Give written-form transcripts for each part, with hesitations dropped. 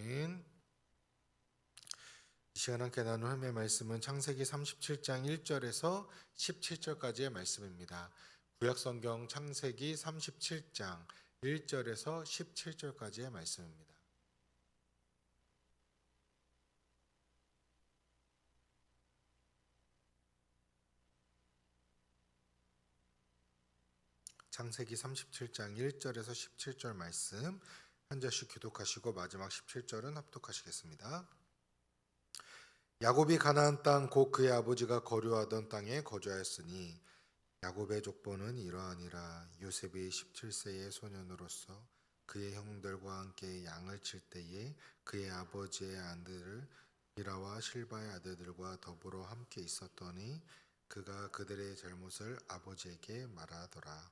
아멘. 이 시간 함께 나눌 하나님의 말씀은 창세기 37장 1절에서 17절까지의 말씀입니다. 구약성경 창세기 37장 1절에서 17절까지의 말씀입니다. 창세기 37장 1절에서 17절 말씀 한 절씩 교독하시고 마지막 17절은 합독하시겠습니다. 야곱이 가나안 땅 곧 그의 아버지가 거류하던 땅에 거주하였으니 야곱의 족보는 이러하니라. 요셉이 17세의 소년으로서 그의 형들과 함께 양을 칠 때에 그의 아버지의 아들 비라와 실바의 아들들과 더불어 함께 있었더니 그가 그들의 잘못을 아버지에게 말하더라.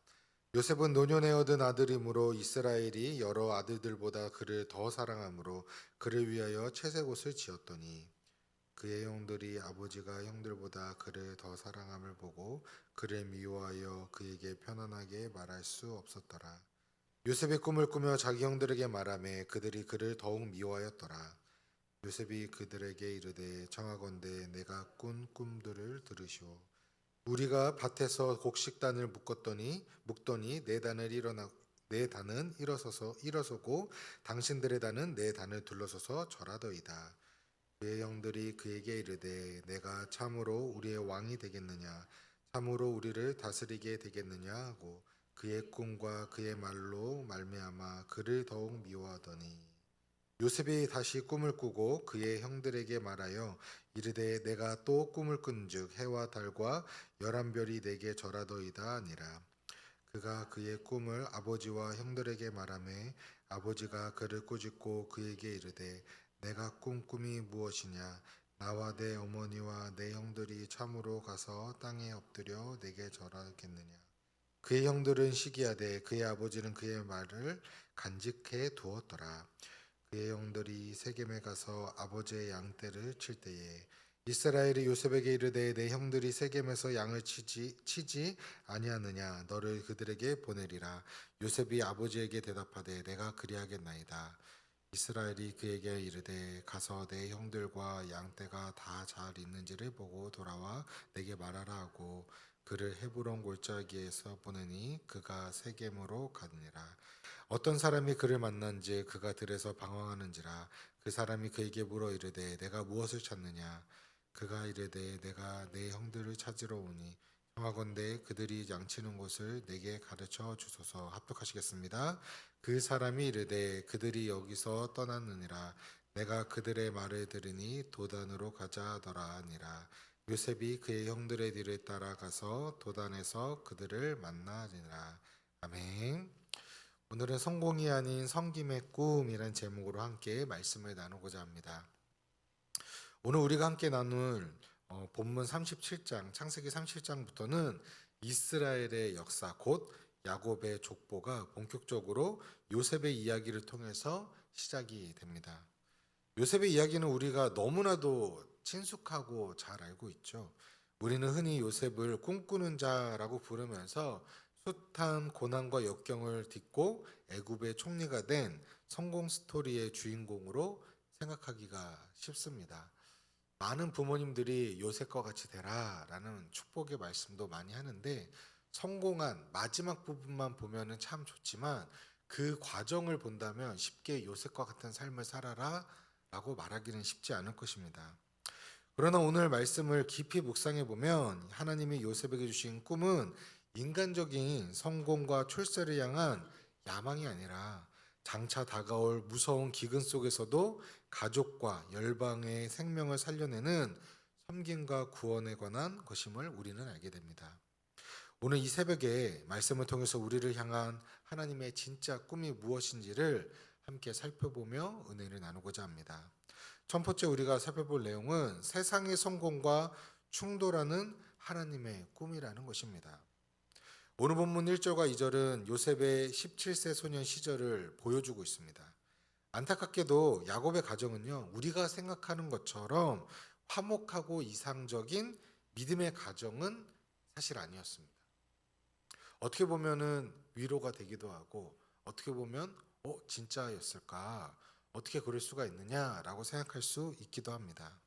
요셉은 노년에 얻은 아들이므로 이스라엘이 여러 아들들보다 그를 더 사랑하므로 그를 위하여 채색 옷을 지었더니 그의 형들이 아버지가 형들보다 그를 더 사랑함을 보고 그를 미워하여 그에게 편안하게 말할 수 없었더라. 요셉이 꿈을 꾸며 자기 형들에게 말하매 그들이 그를 더욱 미워하였더라. 요셉이 그들에게 이르되 청하건대 내가 꾼 꿈들을 들으시오. 우리가 밭에서 곡식단을 묶더니 내 단은 일어서고 당신들의 단은 내 단을 둘러서서 절하더이다. 그의 형들이 그에게 이르되 내가 참으로 우리의 왕이 되겠느냐 참으로 우리를 다스리게 되겠느냐 하고 그의 꿈과 그의 말로 말미암아 그를 더욱 미워하더니 요셉이 다시 꿈을 꾸고 그의 형들에게 말하여 이르되 내가 또 꿈을 꾼즉 해와 달과 11별이 내게 절하더이다 하니라. 그가 그의 꿈을 아버지와 형들에게 말하매 아버지가 그를 꾸짖고 그에게 이르되 내가 꾼 꿈이 무엇이냐 나와 내 어머니와 내 형들이 참으로 가서 땅에 엎드려 내게 절하겠느냐. 그의 형들은 시기하되 그의 아버지는 그의 말을 간직해 두었더라. 그의 형들이 세겜에 가서 아버지의 양떼를 칠 때에 이스라엘이 요셉에게 이르되 내 형들이 세겜에서 양을 치지 아니하느냐 너를 그들에게 보내리라. 요셉이 아버지에게 대답하되 내가 그리하겠나이다. 이스라엘이 그에게 이르되 가서 내 형들과 양떼가 다 잘 있는지를 보고 돌아와 내게 말하라 하고 그를 헤브론 골짜기에서 보내니 그가 세겜으로 가니라. 어떤 사람이 그를 만난지 그가 들에서 방황하는지라. 그 사람이 그에게 물어 이르되 내가 무엇을 찾느냐. 그가 이르되 내가 내 형들을 찾으러 오니 청하건대 그들이 양치는 곳을 내게 가르쳐 주소서. 합독하시겠습니다. 그 사람이 이르되 그들이 여기서 떠났느니라. 내가 그들의 말을 들으니 도단으로 가자 하더라 하니라. 요셉이 그의 형들의 뒤를 따라가서 도단에서 그들을 만나니라. 아멘. 오늘은 성공이 아닌 섬김의 꿈이란 제목으로 함께 말씀을 나누고자 합니다. 오늘 우리가 함께 나눌 본문 37장, 창세기 37장부터는 이스라엘의 역사, 곧 야곱의 족보가 본격적으로 요셉의 이야기를 통해서 시작이 됩니다. 요셉의 이야기는 우리가 너무나도 친숙하고 잘 알고 있죠. 우리는 흔히 요셉을 꿈꾸는 자라고 부르면서 숱한 고난과 역경을 딛고 애굽의 총리가 된 성공 스토리의 주인공으로 생각하기가 쉽습니다. 많은 부모님들이 요셉과 같이 되라라는 축복의 말씀도 많이 하는데 성공한 마지막 부분만 보면은 참 좋지만 그 과정을 본다면 쉽게 요셉과 같은 삶을 살아라 라고 말하기는 쉽지 않을 것입니다. 그러나 오늘 말씀을 깊이 묵상해 보면 하나님이 요셉에게 주신 꿈은 인간적인 성공과 출세를 향한 야망이 아니라 장차 다가올 무서운 기근 속에서도 가족과 열방의 생명을 살려내는 섬김과 구원에 관한 것임을 우리는 알게 됩니다. 오늘 이 새벽에 말씀을 통해서 우리를 향한 하나님의 진짜 꿈이 무엇인지를 함께 살펴보며 은혜를 나누고자 합니다. 첫 번째 우리가 살펴볼 내용은 세상의 성공과 충돌하는 하나님의 꿈이라는 것입니다. 오늘 본문 1절과 2절은 요셉의 17세 소년 시절을 보여주고 있습니다. 안타깝게도 야곱의 가정은요, 우리가 생각하는 것처럼 화목하고 이상적인 믿음의 가정은 사실 아니었습니다. 어떻게 보면은 위로가 되기도 하고 어떻게 보면 진짜였을까? 어떻게 그럴 수가 있느냐라고 생각할 수 있기도 합니다.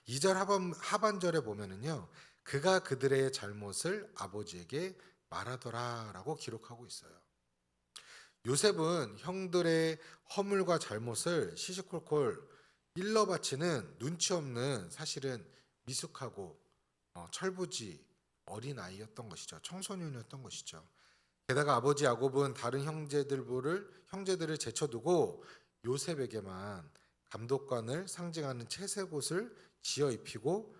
2절 하반절에 보면은요. 그가 그들의 잘못을 아버지에게 말하더라라고 기록하고 있어요. 요셉은 형들의 허물과 잘못을 시시콜콜 일러 바치는 눈치 없는 사실은 미숙하고 철부지 어린 아이였던 것이죠. 청소년이었던 것이죠. 게다가 아버지 야곱은 다른 형제들을 제쳐두고 요셉에게만 감독관을 상징하는 채색 옷을 지어 입히고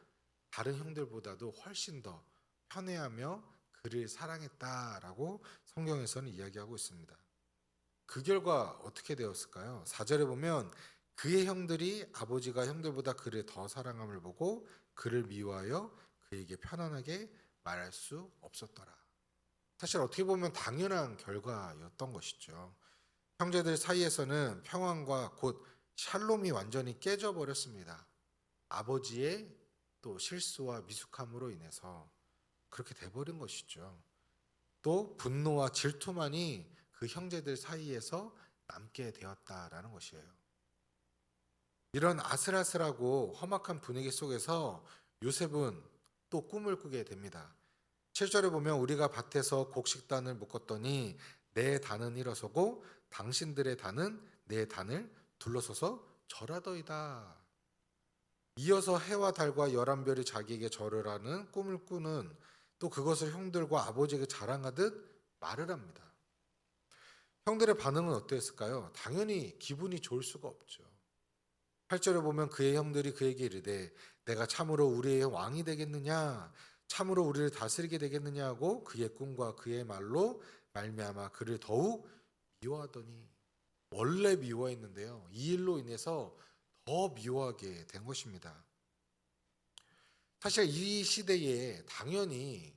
다른 형들보다도 훨씬 더 편애하며 그를 사랑했다라고 성경에서는 이야기하고 있습니다. 그 결과 어떻게 되었을까요? 4절에 보면 그의 형들이 아버지가 형들보다 그를 더 사랑함을 보고 그를 미워하여 그에게 편안하게 말할 수 없었더라. 사실 어떻게 보면 당연한 결과였던 것이죠. 형제들 사이에서는 평안과 곧 샬롬이 완전히 깨져버렸습니다. 아버지의 또 실수와 미숙함으로 인해서 그렇게 돼버린 것이죠. 또 분노와 질투만이 그 형제들 사이에서 남게 되었다라는 것이에요. 이런 아슬아슬하고 험악한 분위기 속에서 요셉은 또 꿈을 꾸게 됩니다. 7절에 보면 우리가 밭에서 곡식단을 묶었더니 내 단은 일어서고 당신들의 단은 내 단을 둘러서서 절하더이다. 이어서 해와 달과 11별이 자기에게 절을 하는 꿈을 꾸는 또 그것을 형들과 아버지에게 자랑하듯 말을 합니다. 형들의 반응은 어땠을까요? 당연히 기분이 좋을 수가 없죠. 8절에 보면 그의 형들이 그에게 이르되 내가 참으로 우리의 왕이 되겠느냐 참으로 우리를 다스리게 되겠느냐 하고 그의 꿈과 그의 말로 말미암아 그를 더욱 미워하더니 원래 미워했는데요. 이 일로 인해서 더 미워하게 된 것입니다. 사실 이 시대에 당연히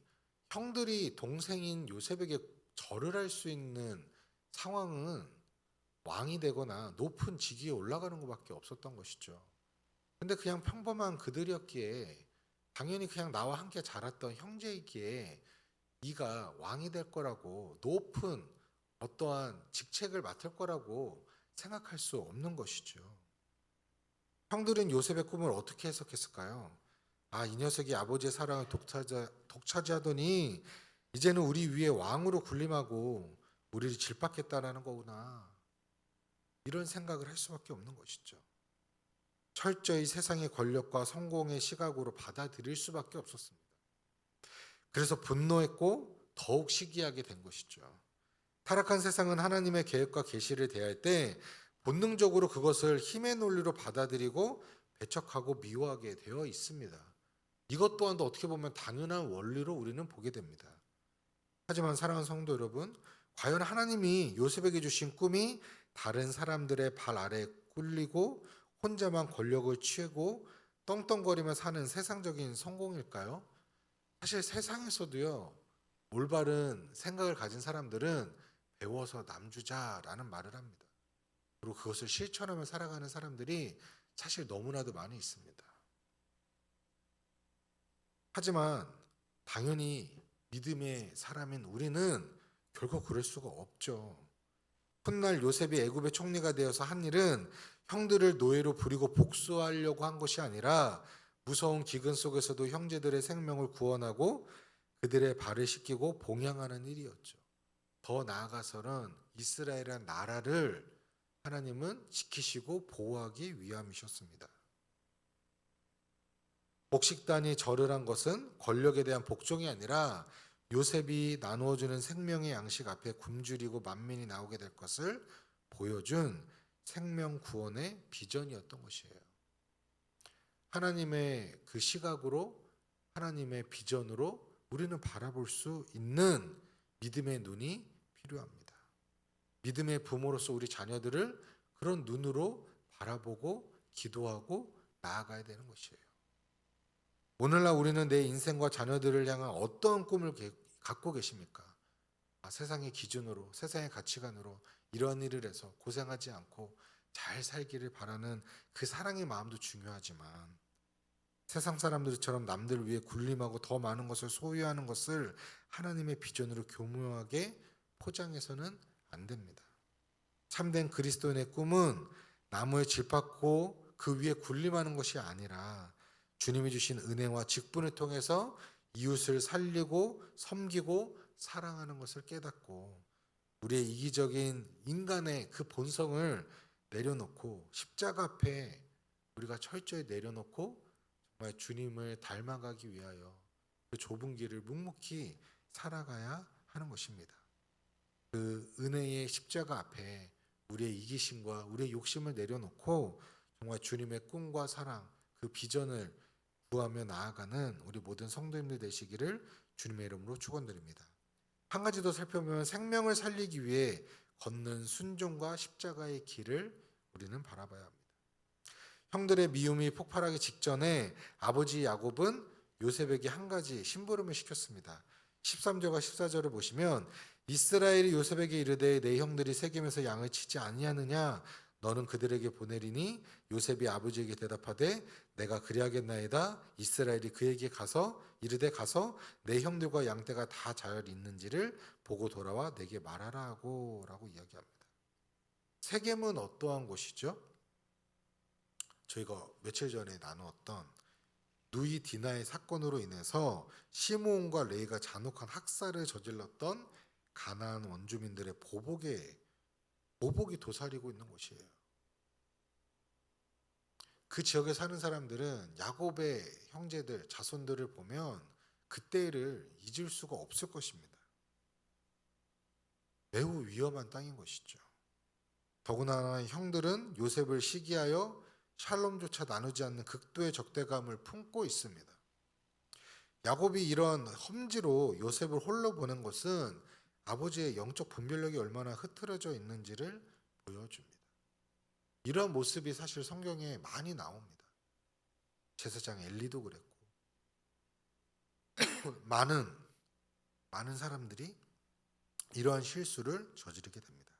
형들이 동생인 요셉에게 절을 할 수 있는 상황은 왕이 되거나 높은 직위에 올라가는 것밖에 없었던 것이죠. 근데 그냥 평범한 그들이었기에 당연히 그냥 나와 함께 자랐던 형제이기에 네가 왕이 될 거라고 높은 어떠한 직책을 맡을 거라고 생각할 수 없는 것이죠. 형들은 요셉의 꿈을 어떻게 해석했을까요? 아, 이 녀석이 아버지의 사랑을 독차지하더니 이제는 우리 위에 왕으로 군림하고 우리를 질박했다라는 거구나. 이런 생각을 할 수밖에 없는 것이죠. 철저히 세상의 권력과 성공의 시각으로 받아들일 수밖에 없었습니다. 그래서 분노했고 더욱 시기하게 된 것이죠. 타락한 세상은 하나님의 계획과 계시를 대할 때 본능적으로 그것을 힘의 논리로 받아들이고 배척하고 미워하게 되어 있습니다. 이것 또한도 어떻게 보면 당연한 원리로 우리는 보게 됩니다. 하지만 사랑하는 성도 여러분, 과연 하나님이 요셉에게 주신 꿈이 다른 사람들의 발 아래 꿀리고 혼자만 권력을 취하고 떵떵거리며 사는 세상적인 성공일까요? 사실 세상에서도요, 올바른 생각을 가진 사람들은 배워서 남주자라는 말을 합니다. 그리고 그것을 실천하며 살아가는 사람들이 사실 너무나도 많이 있습니다. 하지만 당연히 믿음의 사람인 우리는 결코 그럴 수가 없죠. 훗날 요셉이 애굽의 총리가 되어서 한 일은 형들을 노예로 부리고 복수하려고 한 것이 아니라 무서운 기근 속에서도 형제들의 생명을 구원하고 그들의 발을 씻기고 봉양하는 일이었죠. 더 나아가서는 이스라엘이라는 나라를 하나님은 지키시고 보호하기 위함이셨습니다. 복식단이 절을 한 것은 권력에 대한 복종이 아니라 요셉이 나누어주는 생명의 양식 앞에 굶주리고 만민이 나오게 될 것을 보여준 생명 구원의 비전이었던 것이에요. 하나님의 그 시각으로 하나님의 비전으로 우리는 바라볼 수 있는 믿음의 눈이 필요합니다. 믿음의 부모로서 우리 자녀들을 그런 눈으로 바라보고 기도하고 나아가야 되는 것이에요. 오늘날 우리는 내 인생과 자녀들을 향한 어떤 꿈을 갖고 계십니까? 세상의 기준으로, 세상의 가치관으로 이런 일을 해서 고생하지 않고 잘 살기를 바라는 그 사랑의 마음도 중요하지만 세상 사람들처럼 남들 위해 군림하고 더 많은 것을 소유하는 것을 하나님의 비전으로 교묘하게 포장해서는 안 됩니다. 참된 그리스도인의 꿈은 나무에 질받고 그 위에 군림하는 것이 아니라 주님이 주신 은혜와 직분을 통해서 이웃을 살리고 섬기고 사랑하는 것을 깨닫고 우리의 이기적인 인간의 그 본성을 내려놓고 십자가 앞에 우리가 철저히 내려놓고 정말 주님을 닮아가기 위하여 그 좁은 길을 묵묵히 살아가야 하는 것입니다. 그 은혜의 십자가 앞에 우리의 이기심과 우리의 욕심을 내려놓고 정말 주님의 꿈과 사랑, 그 비전을 구하며 나아가는 우리 모든 성도님들 되시기를 주님의 이름으로 축원드립니다. 한 가지 더 살펴보면 생명을 살리기 위해 걷는 순종과 십자가의 길을 우리는 바라봐야 합니다. 형들의 미움이 폭발하기 직전에 아버지 야곱은 요셉에게 한 가지 심부름을 시켰습니다. 13절과 14절을 보시면 이스라엘이 요셉에게 이르되 내 형들이 세겜에서 양을 치지 아니하느냐 너는 그들에게 보내리니 요셉이 아버지에게 대답하되 내가 그리하겠나이다. 이스라엘이 그에게 가서 이르되 가서 내 형들과 양떼가 다 잘 있는지를 보고 돌아와 내게 말하라 하고 라고 이야기합니다. 세겜은 어떠한 곳이죠? 저희가 며칠 전에 나누었던 누이 디나의 사건으로 인해서 시므온과 레이가 잔혹한 학살을 저질렀던 가나안 원주민들의 보복이 도사리고 있는 곳이에요. 그 지역에 사는 사람들은 야곱의 형제들, 자손들을 보면 그때를 잊을 수가 없을 것입니다. 매우 위험한 땅인 것이죠. 더구나 형들은 요셉을 시기하여 샬롬조차 나누지 않는 극도의 적대감을 품고 있습니다. 야곱이 이런 험지로 요셉을 홀로 보낸 것은 아버지의 영적 분별력이 얼마나 흐트러져 있는지를 보여줍니다. 이런 모습이 사실 성경에 많이 나옵니다. 제사장 엘리도 그랬고 많은 사람들이 이러한 실수를 저지르게 됩니다.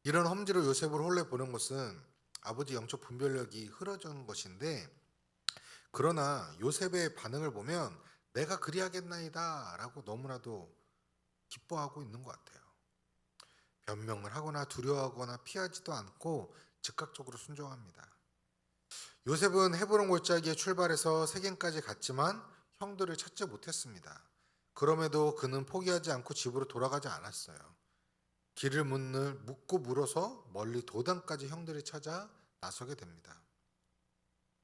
이런 험지로 요셉을 홀로 보낸 것은 아버지 영적 분별력이 흐려진 것인데 그러나 요셉의 반응을 보면 내가 그리하겠나이다 라고 너무나도 기뻐하고 있는 것 같아요. 변명을 하거나 두려워하거나 피하지도 않고 즉각적으로 순종합니다. 요셉은 헤브론 골짜기에 출발해서 세겜까지 갔지만 형들을 찾지 못했습니다. 그럼에도 그는 포기하지 않고 집으로 돌아가지 않았어요. 길을 묻고 물어서 멀리 도단까지 형들이 찾아 나서게 됩니다.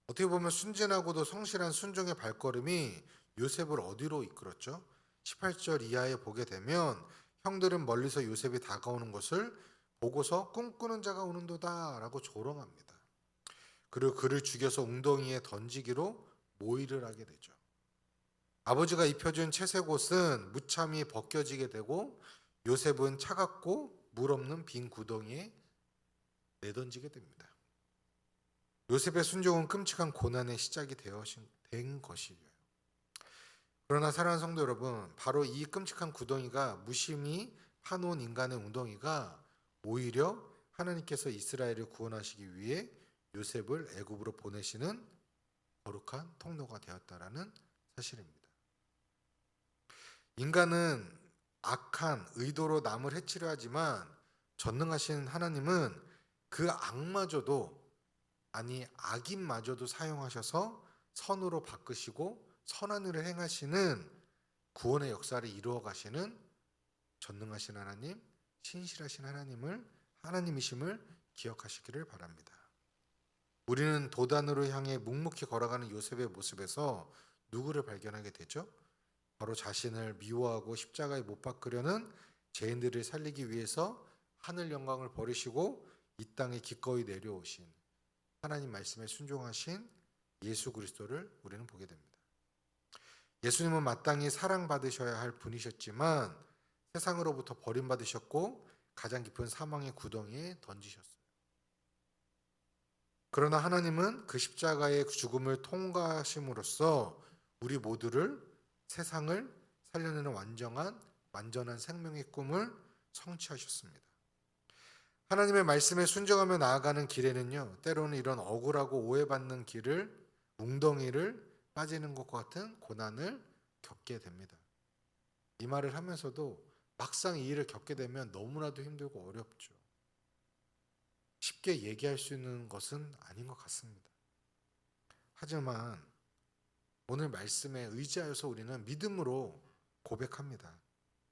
어떻게 보면 순진하고도 성실한 순종의 발걸음이 요셉을 어디로 이끌었죠? 18절 이하에 보게 되면 형들은 멀리서 요셉이 다가오는 것을 보고서 꿈꾸는 자가 오는도다 라고 조롱합니다. 그리고 그를 죽여서 웅덩이에 던지기로 모의를 하게 되죠. 아버지가 입혀준 채색 옷은 무참히 벗겨지게 되고 요셉은 차갑고 물 없는 빈 구덩이에 내던지게 됩니다. 요셉의 순종은 끔찍한 고난의 시작이 된 것이에요. 그러나 사랑하는 성도 여러분, 바로 이 끔찍한 구덩이가 무심히 파놓은 인간의 웅덩이가 오히려 하나님께서 이스라엘을 구원하시기 위해 요셉을 애굽으로 보내시는 거룩한 통로가 되었다라는 사실입니다. 인간은 악한 의도로 남을 해치려 하지만 전능하신 하나님은 그 악인마저도 사용하셔서 선으로 바꾸시고 선한 일을 행하시는 구원의 역사를 이루어 가시는 전능하신 하나님, 신실하신 하나님이심을 기억하시기를 바랍니다. 우리는 도단으로 향해 묵묵히 걸어가는 요셉의 모습에서 누구를 발견하게 되죠? 바로 자신을 미워하고 십자가에 못 박으려는 죄인들을 살리기 위해서 하늘 영광을 버리시고 이 땅에 기꺼이 내려오신 하나님 말씀에 순종하신 예수 그리스도를 우리는 보게 됩니다. 예수님은 마땅히 사랑받으셔야 할 분이셨지만 세상으로부터 버림받으셨고 가장 깊은 사망의 구덩이에 던지셨어요. 그러나 하나님은 그 십자가의 죽음을 통과하심으로써 우리 모두를 세상을 살려내는 완전한 생명의 꿈을 성취하셨습니다. 하나님의 말씀에 순종하며 나아가는 길에는요, 때로는 이런 억울하고 오해받는 웅덩이를 빠지는 것과 같은 고난을 겪게 됩니다. 이 말을 하면서도 막상 이 일을 겪게 되면 너무나도 힘들고 어렵죠. 쉽게 얘기할 수 있는 것은 아닌 것 같습니다. 하지만 오늘 말씀에 의지하여서 우리는 믿음으로 고백합니다.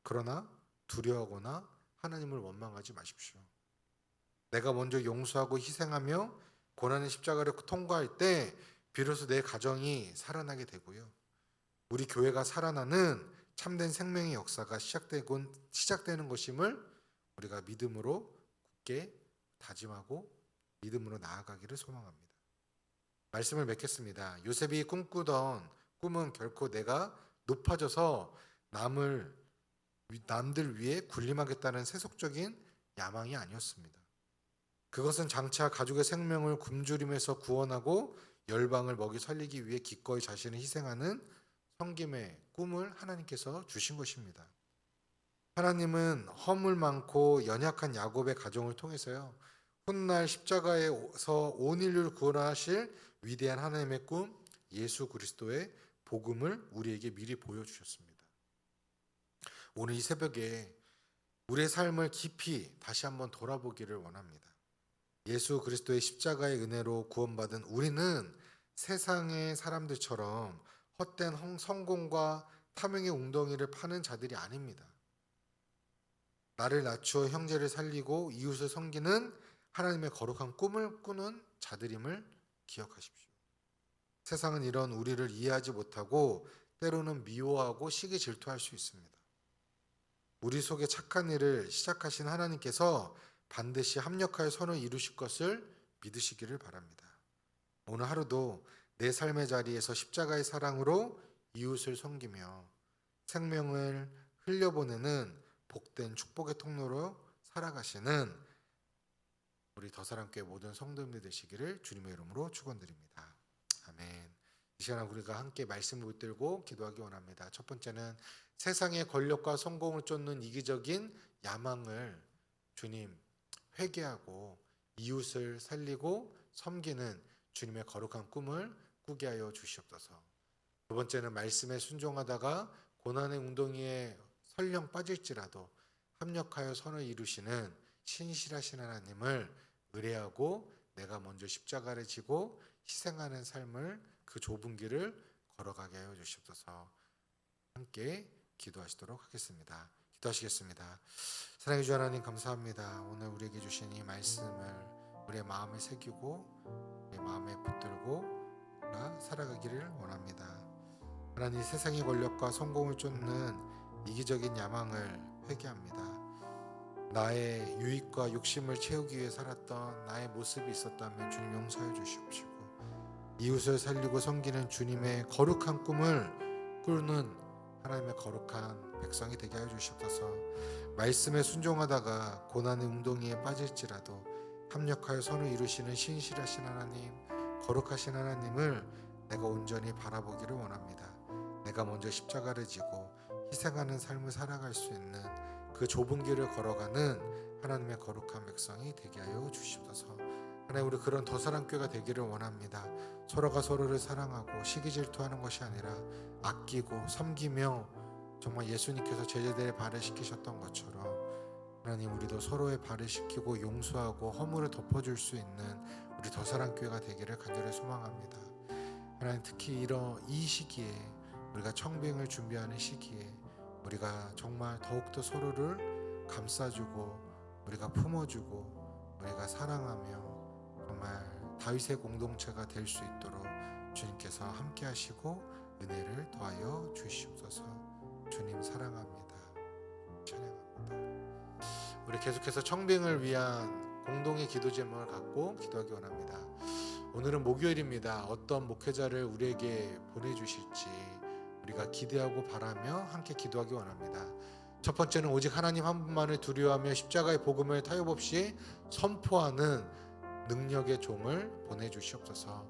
그러나 두려워하거나 하나님을 원망하지 마십시오. 내가 먼저 용서하고 희생하며 고난의 십자가를 통과할 때 비로소 내 가정이 살아나게 되고요. 우리 교회가 살아나는 참된 생명의 역사가 시작되는 것임을 우리가 믿음으로 굳게 다짐하고 믿음으로 나아가기를 소망합니다. 말씀을 맺겠습니다. 요셉이 꿈꾸던 꿈은 결코 내가 높아져서 남들 위해 군림하겠다는 세속적인 야망이 아니었습니다. 그것은 장차 가족의 생명을 굶주림에서 구원하고 열방을 먹이 살리기 위해 기꺼이 자신을 희생하는 섬김의 꿈을 하나님께서 주신 것입니다. 하나님은 허물 많고 연약한 야곱의 가정을 통해서요, 훗날 십자가에서 온 인류를 구원하실 위대한 하나님의 꿈, 예수 그리스도의 복음을 우리에게 미리 보여주셨습니다. 오늘 이 새벽에 우리의 삶을 깊이 다시 한번 돌아보기를 원합니다. 예수 그리스도의 십자가의 은혜로 구원받은 우리는 세상의 사람들처럼 헛된 성공과 탐욕의 웅덩이를 파는 자들이 아닙니다. 나를 낮추어 형제를 살리고 이웃을 섬기는 하나님의 거룩한 꿈을 꾸는 자들임을 기억하십시오. 세상은 이런 우리를 이해하지 못하고 때로는 미워하고 시기 질투할 수 있습니다. 우리 속에 착한 일을 시작하신 하나님께서 반드시 합력하여 선을 이루실 것을 믿으시기를 바랍니다. 오늘 하루도 내 삶의 자리에서 십자가의 사랑으로 이웃을 섬기며 생명을 흘려보내는 복된 축복의 통로로 살아가시는 우리 더사랑교회 모든 성도님들 되시기를 주님의 이름으로 축원드립니다. 아멘. 이 시간 우리가 함께 말씀을 붙들고 기도하기 원합니다. 첫 번째는 세상의 권력과 성공을 쫓는 이기적인 야망을 주님 회개하고 이웃을 살리고 섬기는 주님의 거룩한 꿈을 꾸게 하여 주시옵소서. 두 번째는 말씀에 순종하다가 고난의 웅덩이에 설령 빠질지라도 합력하여 선을 이루시는 신실하신 하나님을 의뢰하고 내가 먼저 십자가를 지고 희생하는 삶을 그 좁은 길을 걸어가게 하여 주시옵소서. 함께 기도하시도록 하겠습니다. 기도하시겠습니다. 사랑해 주 하나님 감사합니다. 오늘 우리에게 주신 이 말씀을 우리의 마음에 새기고 우리의 마음에 붙들고 살아가기를 원합니다. 하나님, 세상의 권력과 성공을 쫓는 이기적인 야망을 회개합니다. 나의 유익과 욕심을 채우기 위해 살았던 나의 모습이 있었다면 주님 용서해 주시옵시고, 이웃을 살리고 섬기는 주님의 거룩한 꿈을 꾸는 하나님의 거룩한 백성이 되게 하여 주시옵소서. 말씀에 순종하다가 고난의 웅덩이에 빠질지라도 합력하여 선을 이루시는 신실하신 하나님, 거룩하신 하나님을 내가 온전히 바라보기를 원합니다. 내가 먼저 십자가를 지고 희생하는 삶을 살아갈 수 있는 그 좁은 길을 걸어가는 하나님의 거룩한 백성이 되게 하여 주시옵소서. 하나님, 우리 그런 더사랑교회가 되기를 원합니다. 서로가 서로를 사랑하고 시기 질투하는 것이 아니라 아끼고 섬기며 정말 예수님께서 제자들의 발을 씻기셨던 것처럼 하나님, 우리도 서로의 발을 씻기고 용서하고 허물을 덮어줄 수 있는 우리 더사랑교회가 되기를 간절히 소망합니다. 하나님, 특히 이 시기에 우리가 청빙을 준비하는 시기에 우리가 정말 더욱더 서로를 감싸주고 우리가 품어주고 우리가 사랑하며 정말 다윗의 공동체가 될 수 있도록 주님께서 함께 하시고 은혜를 더하여 주시옵소서. 주님 사랑합니다. 찬양합니다. 우리 계속해서 청빙을 위한 공동의 기도 제목을 갖고 기도하기 원합니다. 오늘은 목요일입니다. 어떤 목회자를 우리에게 보내주실지 우리가 기대하고 바라며 함께 기도하기 원합니다. 첫 번째는 오직 하나님 한 분만을 두려워하며 십자가의 복음을 타협 없이 선포하는 능력의 종을 보내주시옵소서.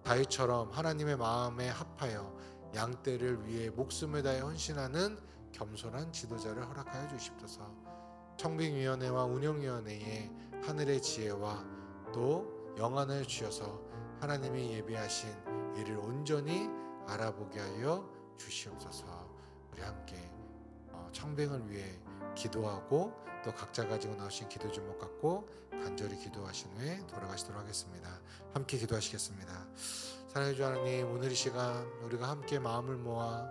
다윗처럼 하나님의 마음에 합하여 양떼를 위해 목숨을 다해 헌신하는 겸손한 지도자를 허락하여 주시옵소서. 청빙위원회와 운영위원회에 하늘의 지혜와 또 영안을 주셔서 하나님이 예비하신 이를 온전히 알아보게 하여 주시옵소서. 우리 함께 청빙을 위해 기도하고 또 각자 가지고 나오신 기도 제목 갖고 간절히 기도하신 후에 돌아가시도록 하겠습니다. 함께 기도하시겠습니다. 사랑해 주 하나님, 오늘 이 시간 우리가 함께 마음을 모아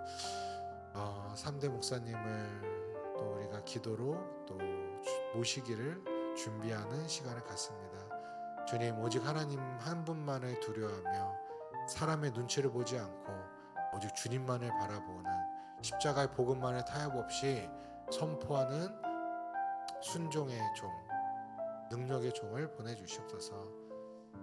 3대 목사님을 또 우리가 기도로 또 모시기를 준비하는 시간을 갖습니다. 주님, 오직 하나님 한 분만을 두려워하며 사람의 눈치를 보지 않고 오직 주님만을 바라보는 십자가의 복음만을 타협 없이 선포하는 순종의 종, 능력의 종을 보내주시옵소서.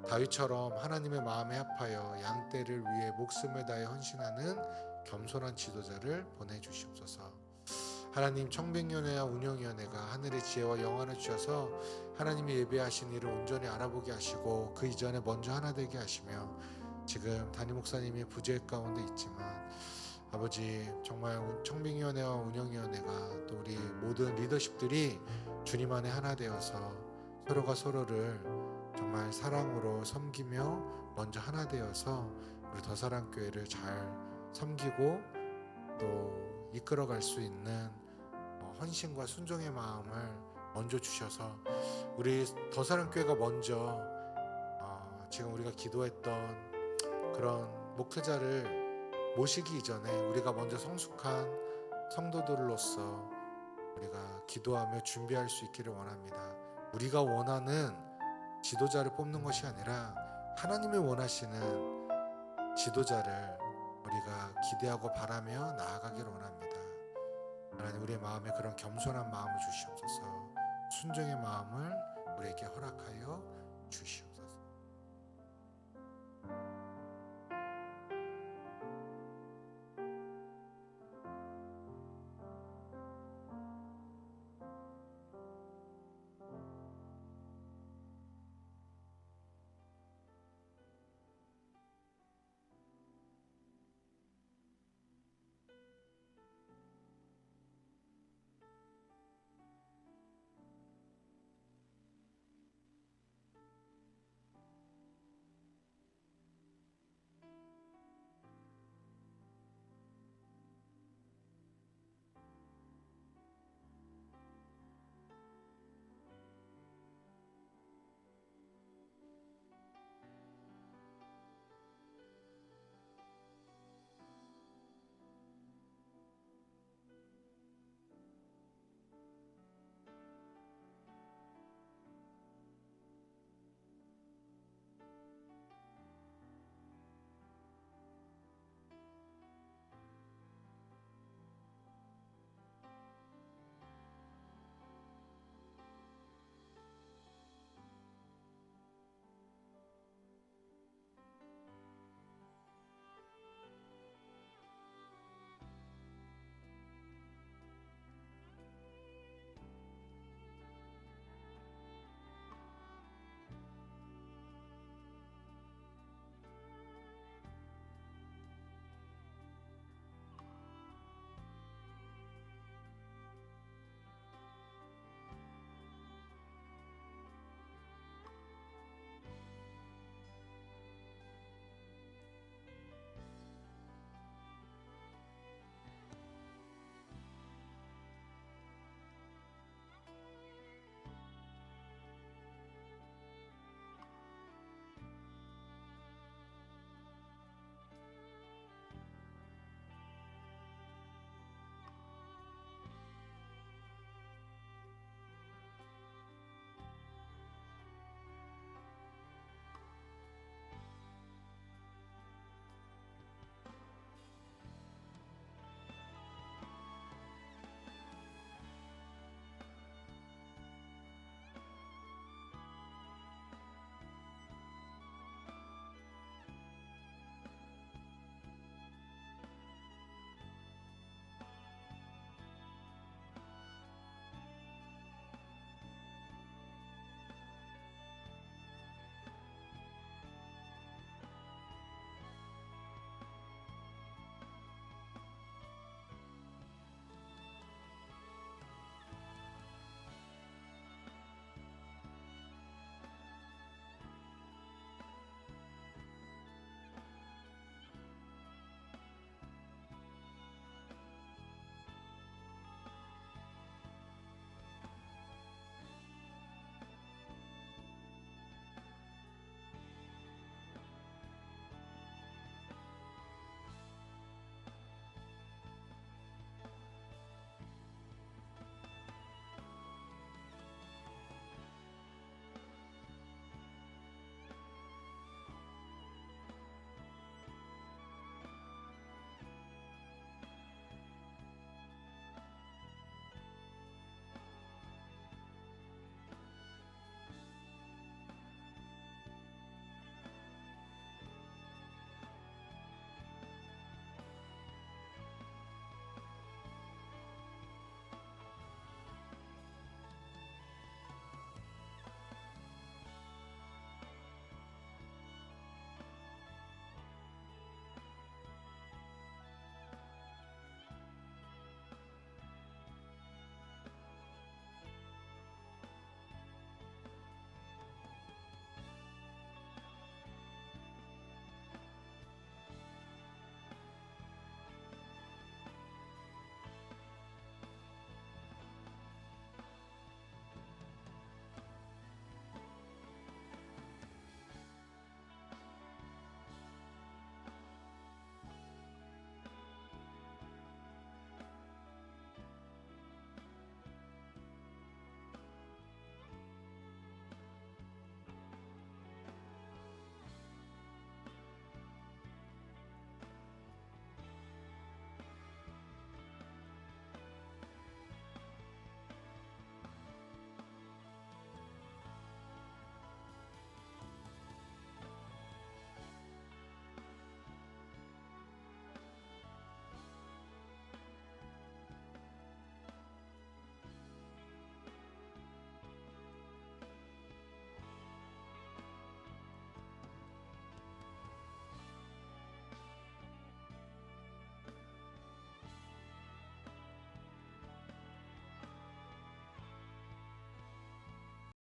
다윗처럼 하나님의 마음에 합하여 양떼를 위해 목숨을 다해 헌신하는 겸손한 지도자를 보내주시옵소서. 하나님, 청백위원회와 운영위원회가 하늘의 지혜와 영안을 주셔서 하나님이 예배하신 일을 온전히 알아보게 하시고 그 이전에 먼저 하나 되게 하시며, 지금 담임 목사님이 부재 가운데 있지만 아버지, 정말 청빙위원회와 운영위원회가 또 우리 모든 리더십들이 주님 안에 하나 되어서 서로가 서로를 정말 사랑으로 섬기며 먼저 하나 되어서 우리 더사랑교회를 잘 섬기고 또 이끌어갈 수 있는 헌신과 순종의 마음을 먼저 주셔서 우리 더사랑교회가 먼저 지금 우리가 기도했던 그런 목회자를 모시기 이전에 우리가 먼저 성숙한 성도들로서 우리가 기도하며 준비할 수 있기를 원합니다. 우리가 원하는 지도자를 뽑는 것이 아니라 하나님이 원하시는 지도자를 우리가 기대하고 바라며 나아가기를 원합니다. 하나님, 우리의 마음에 그런 겸손한 마음을 주시옵소서. 순종의 마음을 우리에게 허락하여 주시옵소서.